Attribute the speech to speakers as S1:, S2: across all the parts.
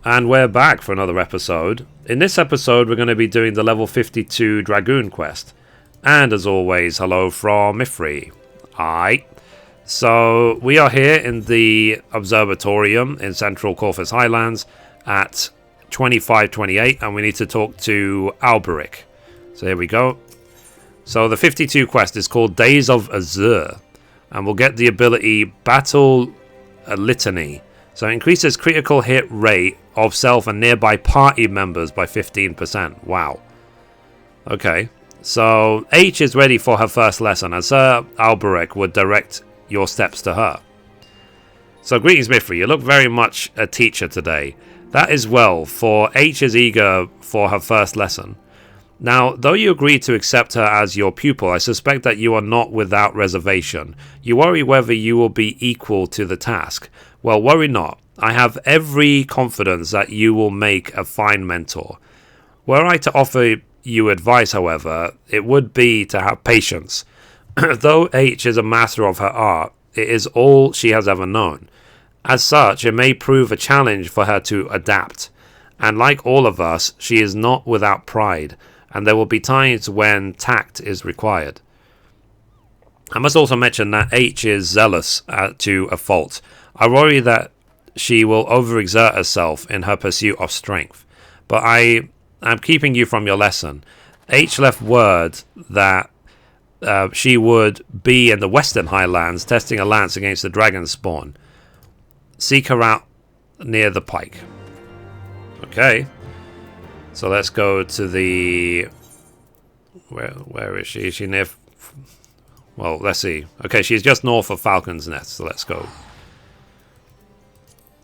S1: And we're back for another episode. In this episode, we're going to be doing the level 52 Dragoon Quest. And as always, hello from Mithrie. Aye. So, we are here in the Observatorium in Central Corvus Highlands at 2528, and we need to talk to Alberic. So here we go. So the 52 quest is called Days of Azure, and we'll get the ability Battle Litany. So it increases critical hit rate of self and nearby party members by 15%. Wow. Okay. So H is ready for her first lesson, and Sir Alberic would direct your steps to her. So greetings, Mithrie. You look very much a teacher today. That is well, for H is eager for her first lesson. Now, though you agree to accept her as your pupil, I suspect that you are not without reservation. You worry whether you will be equal to the task. Well, worry not. I have every confidence that you will make a fine mentor. Were I to offer you advice, however, it would be to have patience. Though H is a master of her art, it is all she has ever known. As such, it may prove a challenge for her to adapt. And like all of us, she is not without pride, and there will be times when tact is required. I must also mention that H is zealous to a fault. I worry that she will overexert herself in her pursuit of strength. But I am keeping you from your lesson. H left word that she would be in the Western Highlands testing a lance against the dragon spawn. Seek her out near the pike. Okay. So let's go to the... Where is she? Is she near... Well, let's see. Okay, she's just north of Falcon's Nest, so let's go.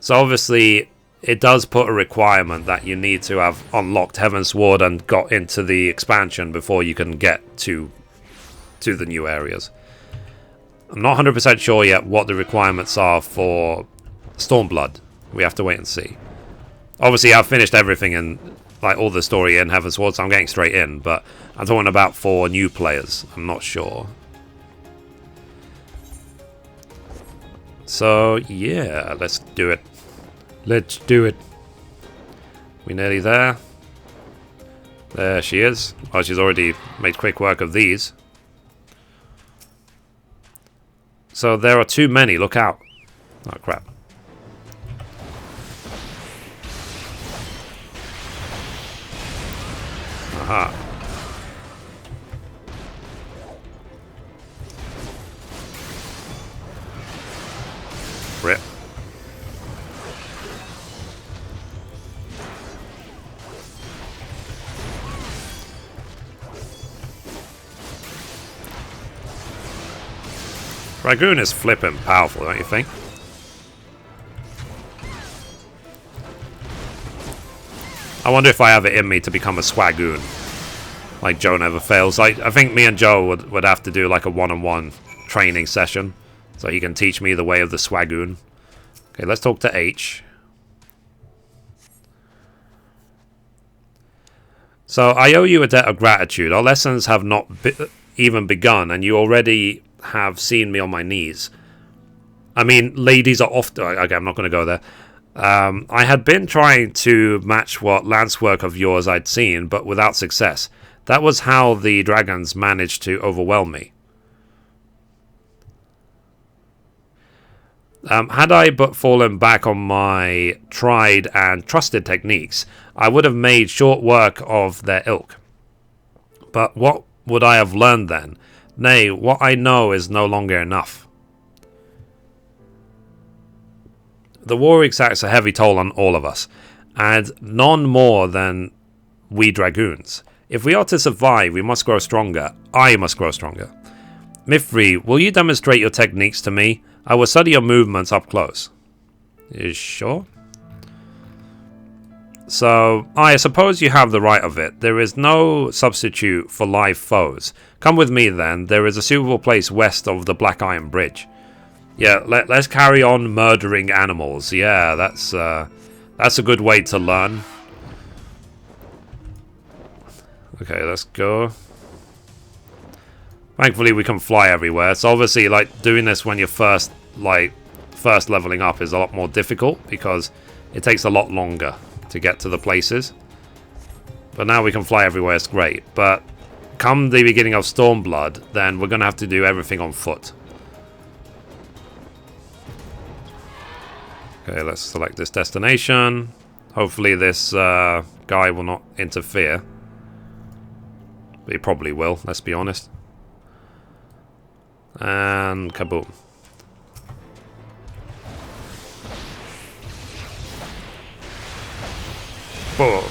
S1: So obviously, it does put a requirement that you need to have unlocked Heaven's Sword and got into the expansion before you can get to the new areas. I'm not 100% sure yet what the requirements are for Stormblood. We have to wait and see. Obviously, I've finished everything in, like, all the story in Heaven's Sword, so I'm getting straight in, but I'm talking about for new players. I'm not sure. So, yeah, let's do it. Let's do it. We nearly there. There she is. Oh, she's already made quick work of these. So there are too many. Look out. Oh, crap. Aha. Rip. Dragoon is flippin' powerful, don't you think? I wonder if I have it in me to become a Swagoon. Like Joe never fails. I think me and Joe would have to do like a one-on-one training session. So he can teach me the way of the Swagoon. Okay, let's talk to H. So I owe you a debt of gratitude. Our lessons have not even begun, and you already have seen me on my knees. I mean, ladies are often... Okay, I'm not going to go there. I had been trying to match what lance work of yours I'd seen, but without success. That was how the dragons managed to overwhelm me. Had I but fallen back on my tried and trusted techniques, I would have made short work of their ilk. But what would I have learned then? Nay, what I know is no longer enough. The war exacts a heavy toll on all of us, and none more than we dragoons. If we are to survive, we must grow stronger. I must grow stronger. Mithrie, will you demonstrate your techniques to me? I will study your movements up close. You sure? So, I suppose you have the right of it. There is no substitute for live foes. Come with me then. There is a suitable place west of the Black Iron Bridge. Yeah, let's carry on murdering animals. Yeah, that's a good way to learn. Okay, let's go. Thankfully, we can fly everywhere. So obviously, like, doing this when you're first, like, first leveling up is a lot more difficult because it takes a lot longer to get to the places. But now we can fly everywhere, it's great. But come the beginning of Stormblood, then we're going to have to do everything on foot. Okay, let's select this destination. Hopefully this guy will not interfere. But he probably will, let's be honest. And kaboom. Boom.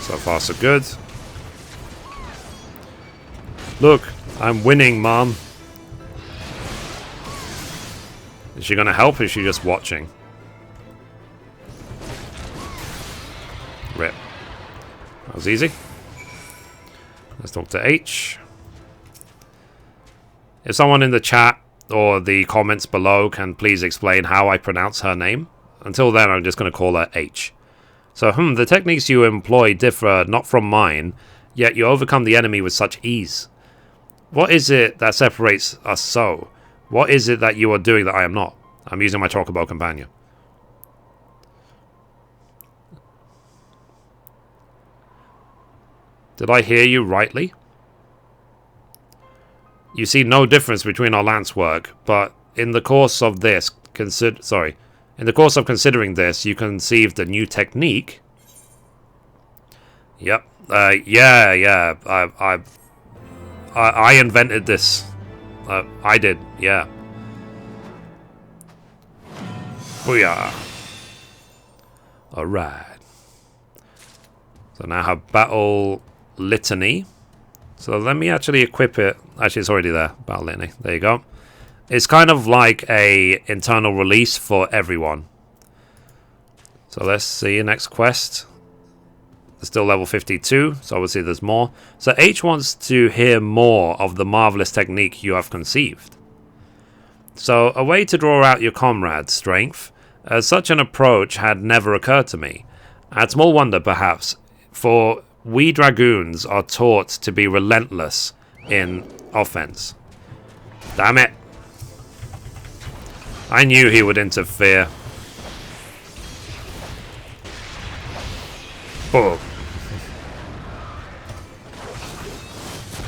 S1: So far, so good. Look, I'm winning, Mom. Is she gonna help, or is she just watching? Rip. That was easy. Let's talk to H. If someone in the chat or the comments below can please explain how I pronounce her name. Until then, I'm just going to call her H. So, the techniques you employ differ not from mine, yet you overcome the enemy with such ease. What is it that separates us so? What is it that you are doing that I am not? I'm using my Chocobo companion. Did I hear you rightly? You see no difference between our lance work, but in the course of this, in the course of considering this, you conceived a new technique. Yep. Yeah. I invented this. I did. Yeah. Booyah. Alright. So now I have Battle Litany. So let me actually equip it. Actually, it's already there. Battle Litany. There you go. It's kind of like a internal release for everyone. So let's see. Next quest. It's still level 52, so obviously there's more. So H wants to hear more of the marvelous technique you have conceived. So a way to draw out your comrade's strength. Such an approach had never occurred to me. At small wonder, perhaps, for we dragoons are taught to be relentless in offense. Damn it. I knew he would interfere. Boom.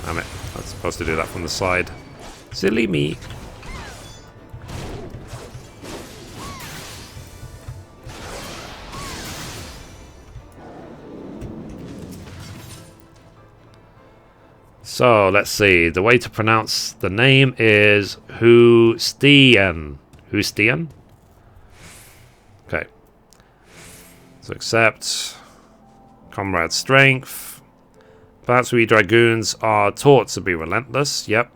S1: Damn it. I was supposed to do that from the side. Silly me. So, let's see. The way to pronounce the name is Hustien. Hustien? Okay. So, accept. Comrade strength. Perhaps we dragoons are taught to be relentless. Yep.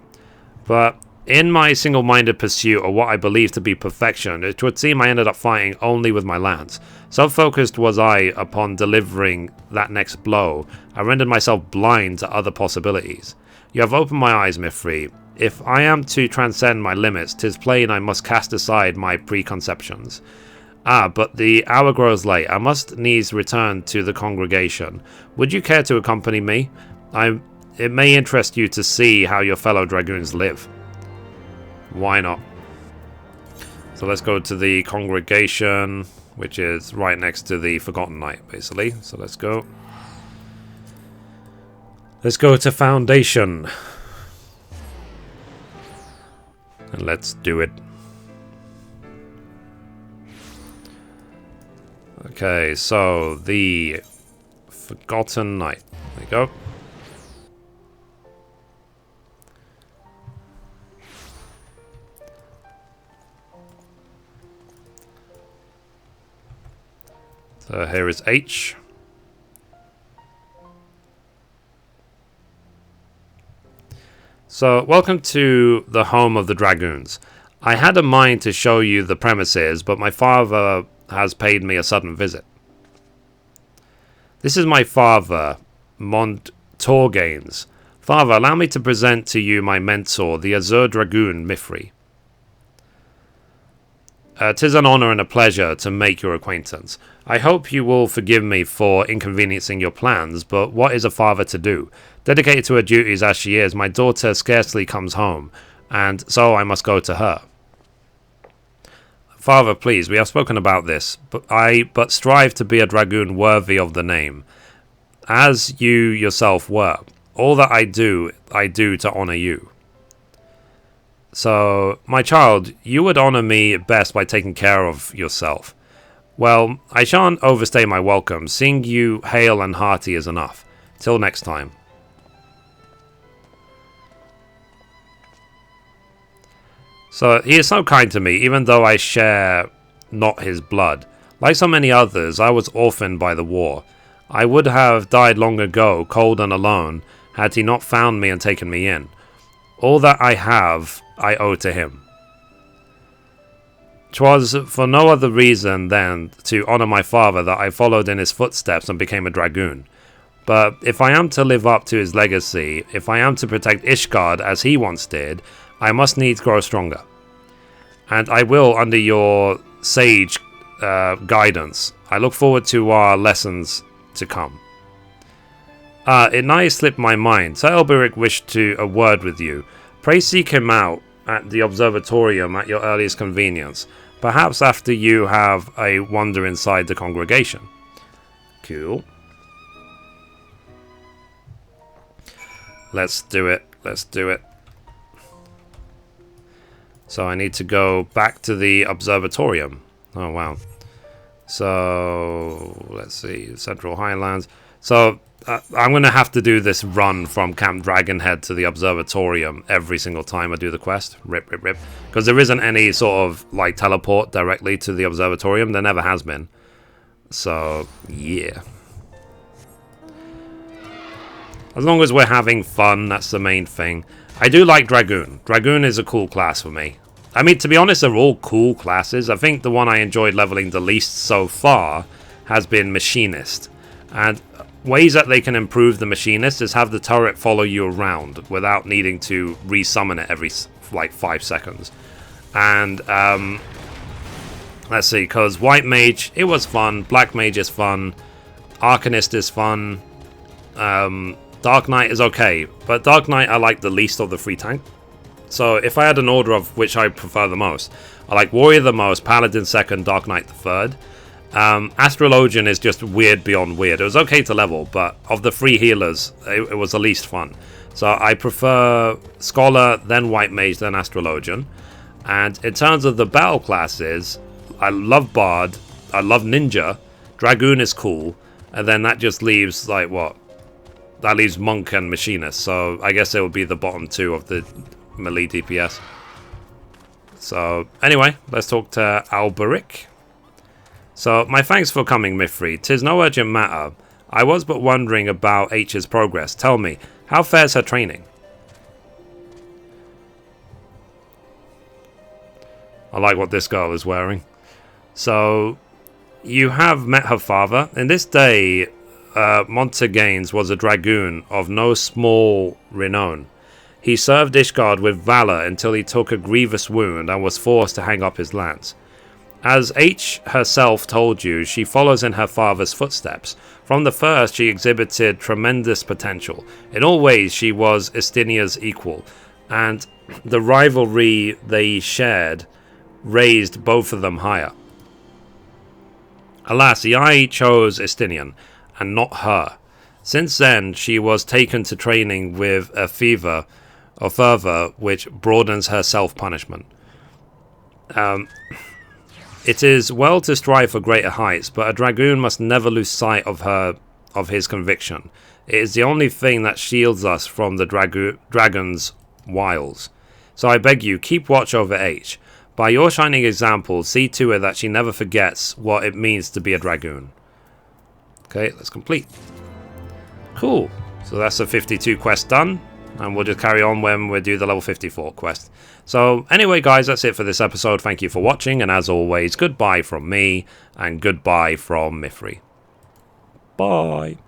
S1: But in my single-minded pursuit of what I believe to be perfection, it would seem I ended up fighting only with my lance. So focused was I upon delivering that next blow, I rendered myself blind to other possibilities. You have opened my eyes, Mithrie. If I am to transcend my limits, 'tis plain I must cast aside my preconceptions. But the hour grows late. I must needs return to the congregation. Would you care to accompany me? It may interest you to see how your fellow dragoons live. Why not? So let's go to the congregation, which is right next to the Forgotten Knight, basically. So let's go. Let's go to Foundation. And let's do it. Okay, so the Forgotten Knight. There you go. So here is H. So, welcome to the home of the Dragoons. I had a mind to show you the premises, but my father has paid me a sudden visit. This is my father, Montorgaines. Father, allow me to present to you my mentor, the Azure Dragoon, Mithrie. 'Tis an honor and a pleasure to make your acquaintance. I hope you will forgive me for inconveniencing your plans, but what is a father to do? Dedicated to her duties as she is, my daughter scarcely comes home, and so I must go to her. Father, please, we have spoken about this, but strive to be a dragoon worthy of the name, as you yourself were. All that I do to honor you. So, my child, you would honor me best by taking care of yourself. Well, I shan't overstay my welcome. Seeing you hale and hearty is enough. Till next time. So, he is so kind to me, even though I share not his blood. Like so many others, I was orphaned by the war. I would have died long ago, cold and alone, had he not found me and taken me in. All that I have, I owe to him. 'Twas for no other reason than to honour my father that I followed in his footsteps and became a dragoon. But if I am to live up to his legacy, if I am to protect Ishgard as he once did, I must needs grow stronger. And I will under your sage guidance. I look forward to our lessons to come. It nigh slipped my mind. Sir Elberic wished a word with you. Pray seek him out at the observatorium at your earliest convenience. Perhaps after you have a wander inside the congregation. Cool. Let's do it. Let's do it. So I need to go back to the observatorium. Oh, wow. So, let's see. Central Highlands. So, I'm going to have to do this run from Camp Dragonhead to the observatorium every single time I do the quest. Rip, rip, rip. Because there isn't any sort of, like, teleport directly to the observatorium. There never has been. So, yeah. As long as we're having fun, that's the main thing. I do like Dragoon. Dragoon is a cool class for me. I mean, to be honest, they're all cool classes. I think the one I enjoyed leveling the least so far has been Machinist. And ways that they can improve the Machinist is have the turret follow you around without needing to resummon it every, like, 5 seconds. And, let's see, because White Mage, it was fun. Black Mage is fun. Arcanist is fun. Dark Knight is okay. But Dark Knight I like the least of the 3 tank. So if I had an order of which I prefer the most, I like Warrior the most, Paladin second, Dark Knight the third. Astrologian is just weird beyond weird. It was okay to level, but of the 3 healers, it was the least fun. So I prefer Scholar, then White Mage, then Astrologian. And in terms of the battle classes, I love Bard, I love Ninja, Dragoon is cool, and then that just leaves, like, what? That leaves Monk and Machinist, so I guess it would be the bottom 2 of the melee DPS. So, anyway, let's talk to Alberic. So, my thanks for coming, Mithrie. 'Tis no urgent matter. I was but wondering about H's progress. Tell me, how fares her training? I like what this girl is wearing. So, you have met her father. In this day, Montegains was a dragoon of no small renown. He served Ishgard with valor until he took a grievous wound and was forced to hang up his lance. As H herself told you, she follows in her father's footsteps. From the first, she exhibited tremendous potential. In all ways, she was Estinia's equal, and the rivalry they shared raised both of them higher. Alas, I chose Estinian, and not her. Since then, she was taken to training with a fever or fervor which broadens her self-punishment. It is well to strive for greater heights, but a dragoon must never lose sight of his conviction. It is the only thing that shields us from the dragon's wiles. So I beg you, keep watch over H. By your shining example, see to it that she never forgets what it means to be a dragoon. Okay, that's complete. Cool. So that's a 52 quest done. And we'll just carry on when we do the level 54 quest. So anyway, guys, that's it for this episode. Thank you for watching. And as always, goodbye from me and goodbye from Mithrie. Bye.